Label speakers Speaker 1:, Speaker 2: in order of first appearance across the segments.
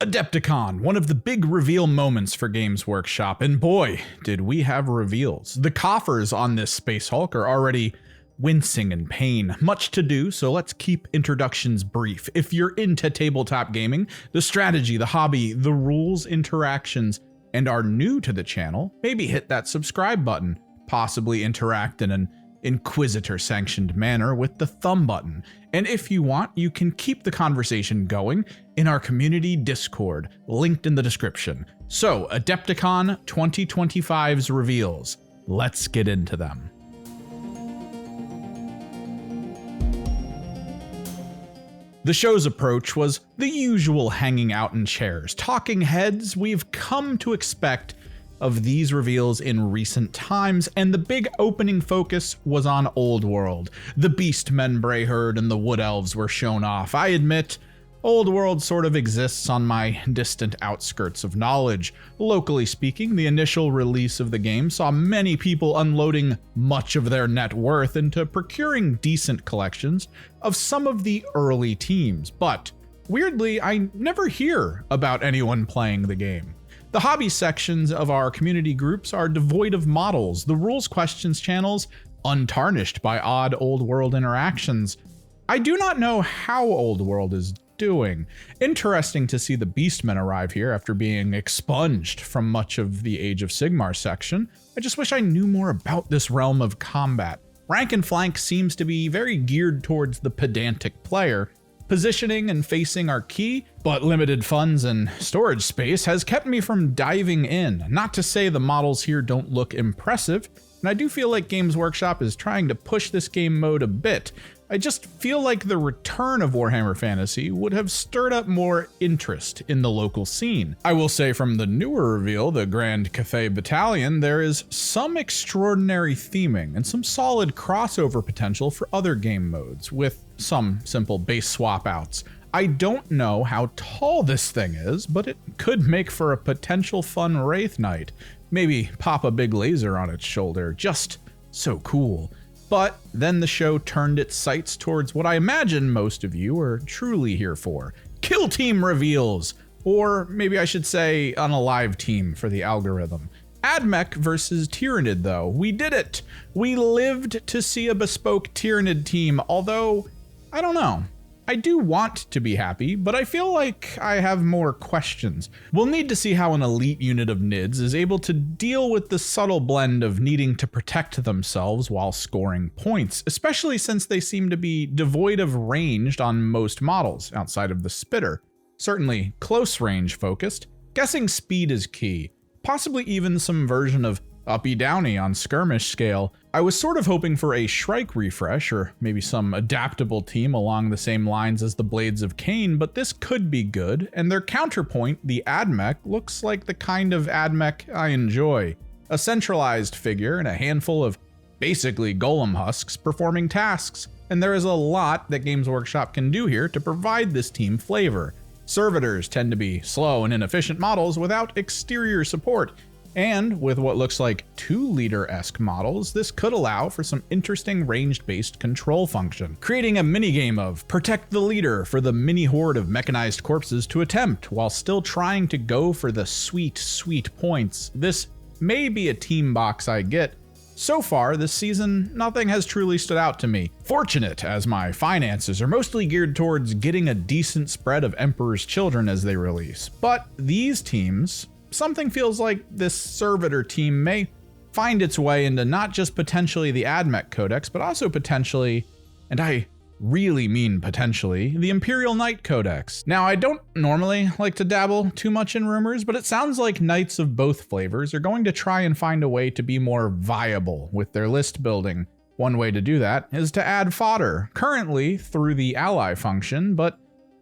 Speaker 1: ADEPTICON, one of the big reveal moments for Games Workshop, and boy, did we have reveals. The coffers on this Space Hulk are already wincing in pain. Much to do, so let's keep introductions brief. If you're into tabletop gaming, the strategy, the hobby, the rules, interactions, and are new to the channel, maybe hit that subscribe button, possibly interact in an Inquisitor-sanctioned manner with the thumb button. And if you want, you can keep the conversation going in our community Discord, linked in the description. So, ADEPTICON 2025's reveals. Let's get into them. The show's approach was the usual hanging out in chairs, talking heads we've come to expect of these reveals in recent times, and the big opening focus was on Old World. The Beastmen Brayherd and the Wood Elves were shown off. I admit, Old World sort of exists on my distant outskirts of knowledge. Locally speaking, the initial release of the game saw many people unloading much of their net worth into procuring decent collections of some of the early teams, but weirdly, I never hear about anyone playing the game. The hobby sections of our community groups are devoid of models, the rules questions channels untarnished by odd Old World interactions. I do not know how Old World is doing. Interesting to see the Beastmen arrive here after being expunged from much of the Age of Sigmar section. I just wish I knew more about this realm of combat. Rank and flank seems to be very geared towards the pedantic player. Positioning and facing are key, but limited funds and storage space has kept me from diving in. Not to say the models here don't look impressive, and I do feel like Games Workshop is trying to push this game mode a bit. I just feel like the return of Warhammer Fantasy would have stirred up more interest in the local scene. I will say from the newer reveal, the Grand Cathay Battalion, there is some extraordinary theming and some solid crossover potential for other game modes, with some simple base swap outs. I don't know how tall this thing is, but it could make for a potential fun Wraith Knight. Maybe pop a big laser on its shoulder, just so cool. But then the show turned its sights towards what I imagine most of you are truly here for. Kill Team reveals! Or maybe I should say unalive team for the algorithm. AdMech versus Tyrannid though, we did it! We lived to see a bespoke Tyrannid team, although, I don't know. I do want to be happy, but I feel like I have more questions. We'll need to see how an elite unit of NIDS is able to deal with the subtle blend of needing to protect themselves while scoring points, especially since they seem to be devoid of range on most models outside of the Spitter. Certainly close range focused. Guessing speed is key, possibly even some version of uppy downy on skirmish scale. I was sort of hoping for a Shrike refresh, or maybe some adaptable team along the same lines as the Blades of Cain, but this could be good, and their counterpoint, the AdMech, looks like the kind of AdMech I enjoy. A centralized figure and a handful of basically golem husks performing tasks, and there is a lot that Games Workshop can do here to provide this team flavor. Servitors tend to be slow and inefficient models without exterior support, and with what looks like 2-leader-esque models, this could allow for some interesting ranged-based control function, creating a minigame of protect the leader for the mini horde of mechanized corpses to attempt, while still trying to go for the sweet points. This may be a team box I get. So far this season, nothing has truly stood out to me. Fortunate, as my finances are mostly geared towards getting a decent spread of Emperor's Children as they release. But these teams, something feels like this Servitor team may find its way into not just potentially the AdMech Codex, but also potentially, and I really mean potentially, the Imperial Knight Codex. Now, I don't normally like to dabble too much in rumors, but it sounds like Knights of both flavors are going to try and find a way to be more viable with their list building. One way to do that is to add fodder, currently through the ally function, but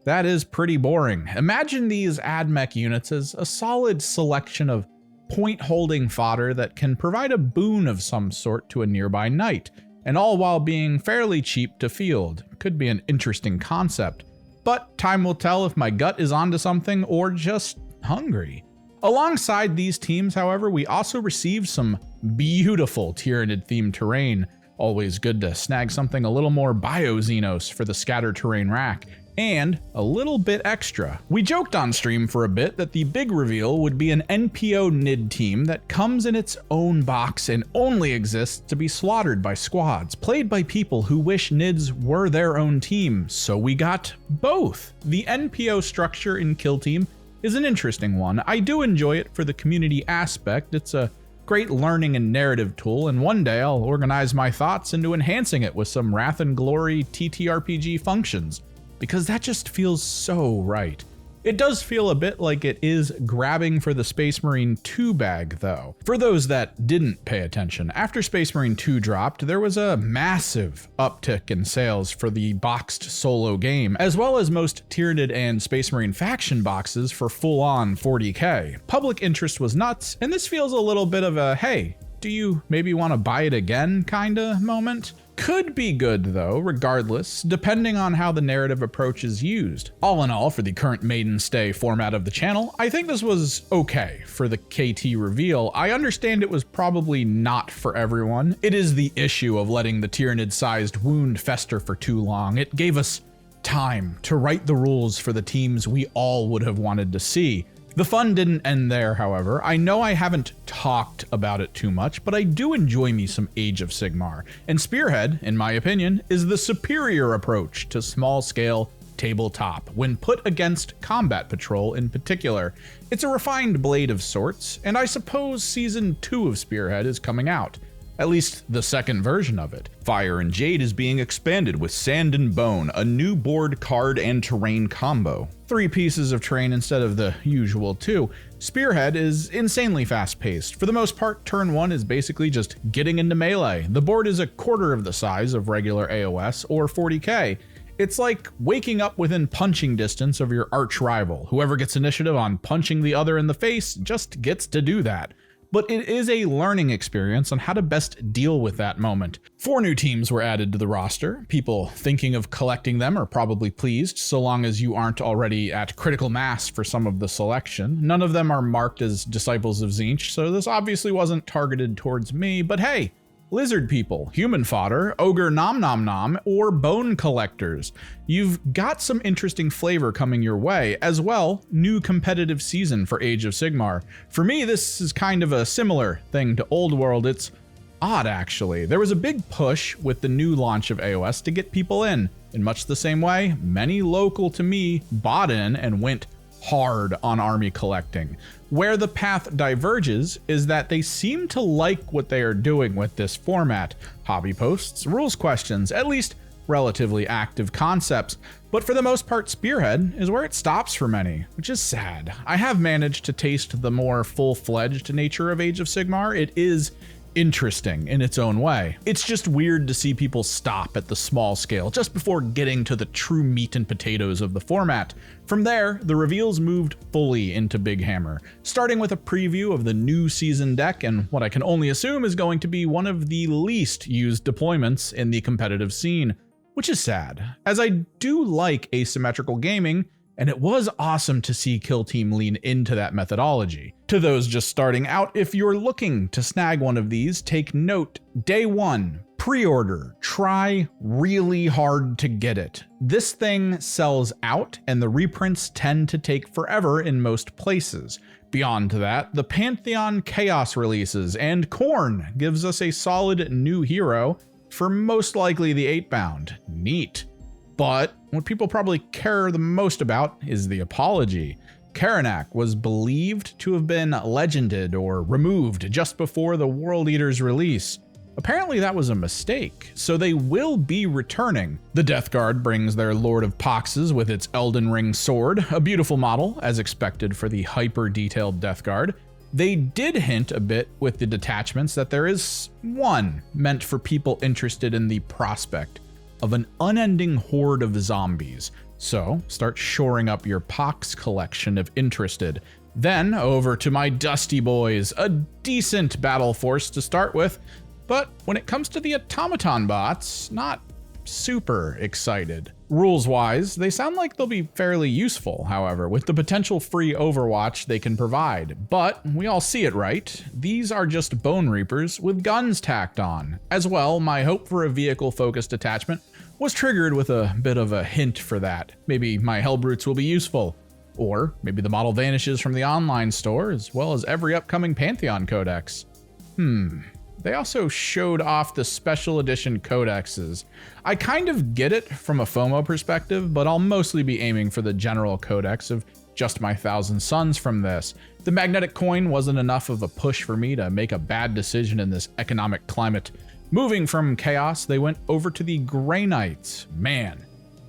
Speaker 1: that is pretty boring. Imagine these AdMech units as a solid selection of point-holding fodder that can provide a boon of some sort to a nearby knight, and all while being fairly cheap to field. Could be an interesting concept, but time will tell if my gut is onto something or just hungry. Alongside these teams, however, we also received some beautiful Tyrannid-themed terrain. Always good to snag something a little more bio-Xenos for the scatter terrain rack. and a little bit extra. We joked on stream for a bit that the big reveal would be an NPO NID team that comes in its own box and only exists to be slaughtered by squads, played by people who wish NIDS were their own team, so we got both. The NPO structure in Kill Team is an interesting one. I do enjoy it for the community aspect. It's a great learning and narrative tool, and one day I'll organize my thoughts into enhancing it with some Wrath and Glory TTRPG functions, because that just feels so right. It does feel a bit like it is grabbing for the Space Marine 2 bag though. For those that didn't pay attention, after Space Marine 2 dropped, there was a massive uptick in sales for the boxed solo game, as well as most Tyranid and Space Marine faction boxes for full-on 40k. Public interest was nuts, and this feels a little bit of a, hey, do you maybe want to buy it again kinda moment? Could be good though, regardless, depending on how the narrative approach is used. All in all, for the current mainstay format of the channel, I think this was okay for the KT reveal. I understand it was probably not for everyone. It is the issue of letting the Tyranid-sized wound fester for too long. It gave us time to write the rules for the teams we all would have wanted to see. The fun didn't end there, however. I know I haven't talked about it too much, but I do enjoy me some Age of Sigmar, and Spearhead, in my opinion, is the superior approach to small-scale tabletop when put against Combat Patrol in particular. It's a refined blade of sorts, and I suppose Season 2 of Spearhead is coming out. At least the second version of it. Fire and Jade is being expanded with Sand and Bone, a new board, card, and terrain combo. 3 pieces of terrain instead of the usual 2. Spearhead is insanely fast-paced. For the most part, turn 1 is basically just getting into melee. The board is a quarter of the size of regular AOS or 40k. It's like waking up within punching distance of your arch rival. Whoever gets initiative on punching the other in the face just gets to do that. But it is a learning experience on how to best deal with that moment. 4 new teams were added to the roster. People thinking of collecting them are probably pleased, so long as you aren't already at critical mass for some of the selection. None of them are marked as Disciples of Tzeentch, so this obviously wasn't targeted towards me, but hey, lizard people, human fodder, ogre nom nom nom, or bone collectors. You've got some interesting flavor coming your way. As well, new competitive season for Age of Sigmar. For me, this is kind of a similar thing to Old World. It's odd, actually. There was a big push with the new launch of AOS to get people in. In much the same way, many local to me bought in and went hard on army collecting. Where the path diverges is that they seem to like what they are doing with this format. Hobby posts, rules questions, at least relatively active concepts, but for the most part Spearhead is where it stops for many, which is sad. I have managed to taste the more full-fledged nature of Age of Sigmar. It is interesting in its own way. It's just weird to see people stop at the small scale just before getting to the true meat and potatoes of the format. From there, the reveals moved fully into Big Hammer, starting with a preview of the new season deck and what I can only assume is going to be one of the least used deployments in the competitive scene, which is sad, as I do like asymmetrical gaming, and it was awesome to see Kill Team lean into that methodology. To those just starting out, if you're looking to snag one of these, take note, day 1, pre-order, try really hard to get it. This thing sells out and the reprints tend to take forever in most places. Beyond that, the Pantheon Chaos releases and Khorne gives us a solid new hero for most likely the 8-bound. Neat. But what people probably care the most about is the apology. Karanak was believed to have been legended or removed just before the World Eater's release. Apparently that was a mistake, so they will be returning. The Death Guard brings their Lord of Poxes with its Elden Ring sword, a beautiful model, as expected for the hyper-detailed Death Guard. They did hint a bit with the detachments that there is one meant for people interested in the prospect of an unending horde of zombies. So start shoring up your Pox collection if interested. Then over to my Dusty Boys, a decent battle force to start with, but when it comes to the automaton bots, not super excited. Rules-wise, they sound like they'll be fairly useful, however, with the potential free Overwatch they can provide. But we all see it, right? These are just Bone Reapers with guns tacked on. As well, my hope for a vehicle-focused attachment was triggered with a bit of a hint for that. Maybe my Hellbrutes will be useful. Or maybe the model vanishes from the online store as well as every upcoming Pantheon codex. They also showed off the special edition codexes. I kind of get it from a FOMO perspective, but I'll mostly be aiming for the general codex of just my Thousand Suns from this. The magnetic coin wasn't enough of a push for me to make a bad decision in this economic climate. Moving from Chaos, they went over to the Grey Knights. Man,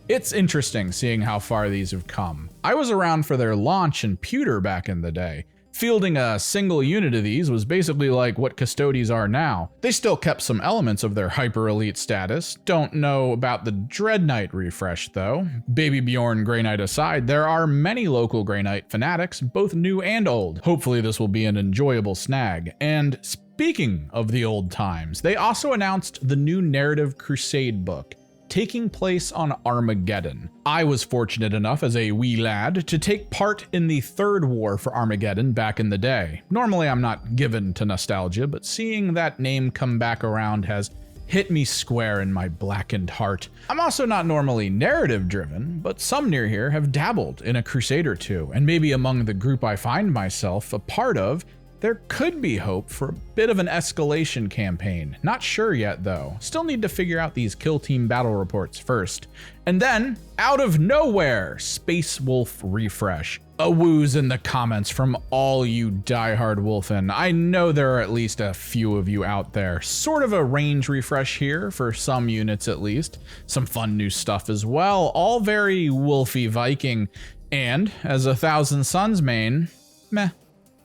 Speaker 1: it's interesting seeing how far these have come. I was around for their launch in Pewter back in the day. Fielding a single unit of these was basically like what Custodies are now. They still kept some elements of their hyper elite status. Don't know about the Dread Knight refresh though. Baby Bjorn Grey Knight aside, there are many local Grey Knight fanatics, both new and old. Hopefully this will be an enjoyable snag. And speaking of the old times, they also announced the new Narrative Crusade book, taking place on Armageddon. I was fortunate enough as a wee lad to take part in the third war for Armageddon back in the day. Normally I'm not given to nostalgia, but seeing that name come back around has hit me square in my blackened heart. I'm also not normally narrative driven, but some near here have dabbled in a crusade or two, and maybe among the group I find myself a part of, there could be hope for a bit of an escalation campaign. Not sure yet though. Still need to figure out these kill team battle reports first. And then, out of nowhere, Space Wolf refresh. A wooze in the comments from all you diehard Wolfen. I know there are at least a few of you out there. Sort of a range refresh here for some units at least. Some fun new stuff as well. All very Wolfy Viking. And as a Thousand Suns main, meh.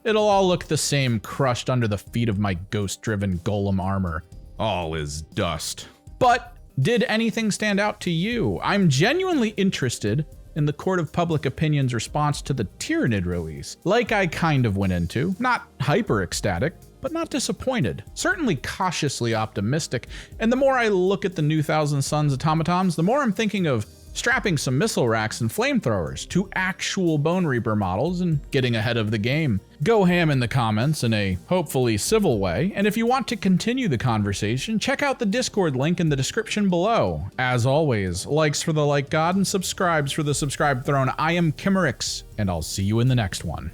Speaker 1: It'll all look the same crushed under the feet of my ghost-driven golem armor. All is dust. But did anything stand out to you? I'm genuinely interested in the Court of Public Opinion's response to the Tyranid release. Like I kind of went into, not hyper ecstatic, but not disappointed. Certainly cautiously optimistic. And the more I look at the new Thousand Suns automatons, the more I'm thinking of strapping some missile racks and flamethrowers to actual Bone Reaper models and getting ahead of the game. Go ham in the comments in a hopefully civil way, and if you want to continue the conversation, check out the Discord link in the description below. As always, likes for the like god and subscribes for the subscribe throne. I am Kimmerix, and I'll see you in the next one.